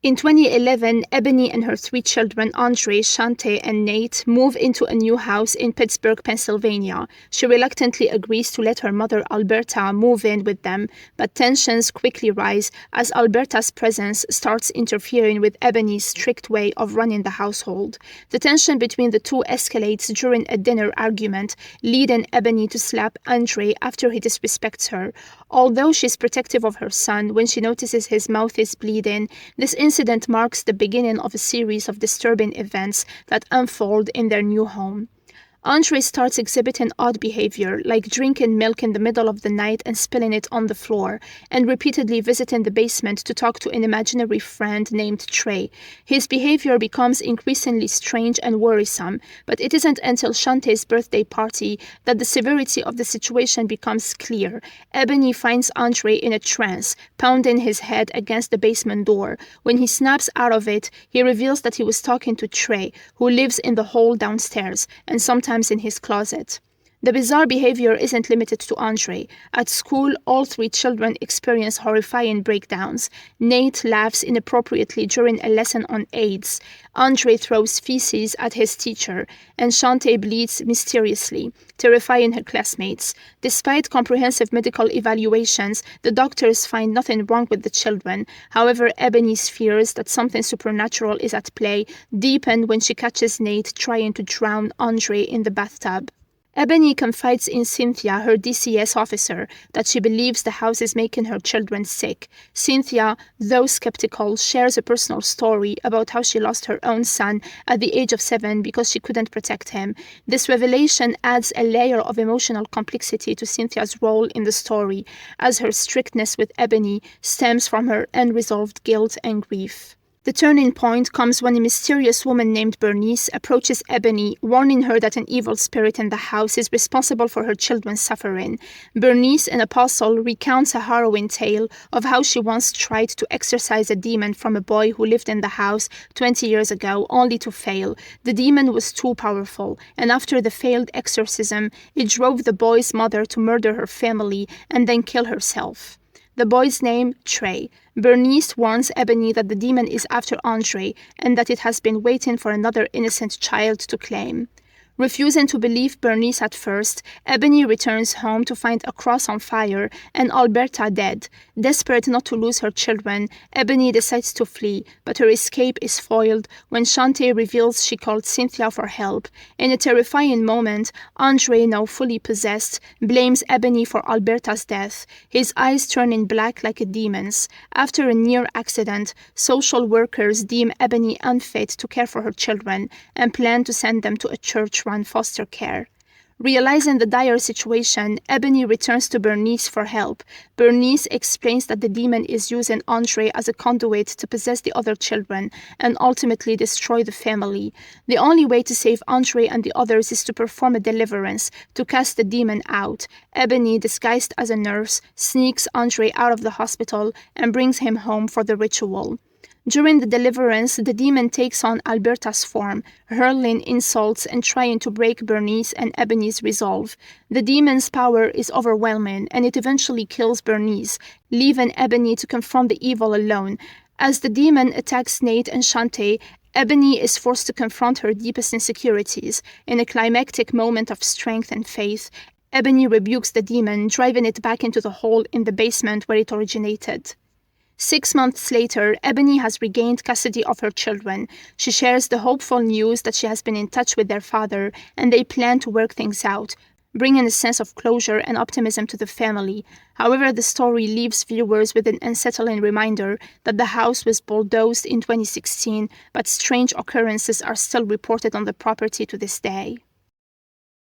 In 2011, Ebony and her 3 children, Andre, Shante, and Nate, move into a new house in Pittsburgh, Pennsylvania. She reluctantly agrees to let her mother, Alberta, move in with them, but tensions quickly rise as Alberta's presence starts interfering with Ebony's strict way of running the household. The tension between the two escalates during a dinner argument, leading Ebony to slap Andre after he disrespects her. Although she's protective of her son, when she notices his mouth is bleeding, this incident marks the beginning of a series of disturbing events that unfold in their new home. Andre starts exhibiting odd behavior, like drinking milk in the middle of the night and spilling it on the floor, and repeatedly visiting the basement to talk to an imaginary friend named Trey. His behavior becomes increasingly strange and worrisome, but it isn't until Shantae's birthday party that the severity of the situation becomes clear. Ebony finds Andre in a trance, pounding his head against the basement door. When he snaps out of it, he reveals that he was talking to Trey, who lives in the hall downstairs, and sometimes in his closet. The bizarre behavior isn't limited to Andre. At school, all 3 children experience horrifying breakdowns. Nate laughs inappropriately during a lesson on AIDS. Andre throws feces at his teacher, and Shantae bleeds mysteriously, terrifying her classmates. Despite comprehensive medical evaluations, the doctors find nothing wrong with the children. However, Ebony's fears that something supernatural is at play deepen when she catches Nate trying to drown Andre in the bathtub. Ebony confides in Cynthia, her DCS officer, that she believes the house is making her children sick. Cynthia, though skeptical, shares a personal story about how she lost her own son at the age of 7 because she couldn't protect him. This revelation adds a layer of emotional complexity to Cynthia's role in the story, as her strictness with Ebony stems from her unresolved guilt and grief. The turning point comes when a mysterious woman named Bernice approaches Ebony, warning her that an evil spirit in the house is responsible for her children's suffering. Bernice, an apostle, recounts a harrowing tale of how she once tried to exorcise a demon from a boy who lived in the house 20 years ago, only to fail. The demon was too powerful, and after the failed exorcism, it drove the boy's mother to murder her family and then kill herself. The boy's name, Trey. Bernice warns Ebony that the demon is after Andre and that it has been waiting for another innocent child to claim. Refusing to believe Bernice at first, Ebony returns home to find a cross on fire and Alberta dead. Desperate not to lose her children, Ebony decides to flee, but her escape is foiled when Shantae reveals she called Cynthia for help. In a terrifying moment, Andre, now fully possessed, blames Ebony for Alberta's death, his eyes turning black like a demon's. After a near accident, social workers deem Ebony unfit to care for her children and plan to send them to a church-run foster care. Realizing the dire situation, Ebony returns to Bernice for help. Bernice explains that the demon is using Andre as a conduit to possess the other children and ultimately destroy the family. The only way to save Andre and the others is to perform a deliverance, to cast the demon out. Ebony, disguised as a nurse, sneaks Andre out of the hospital and brings him home for the ritual. During the deliverance, the demon takes on Alberta's form, hurling insults and trying to break Bernice and Ebony's resolve. The demon's power is overwhelming, and it eventually kills Bernice, leaving Ebony to confront the evil alone. As the demon attacks Nate and Shantae, Ebony is forced to confront her deepest insecurities. In a climactic moment of strength and faith, Ebony rebukes the demon, driving it back into the hole in the basement where it originated. 6 months later, Ebony has regained custody of her children. She shares the hopeful news that she has been in touch with their father, and they plan to work things out, bringing a sense of closure and optimism to the family. However, the story leaves viewers with an unsettling reminder that the house was bulldozed in 2016, but strange occurrences are still reported on the property to this day.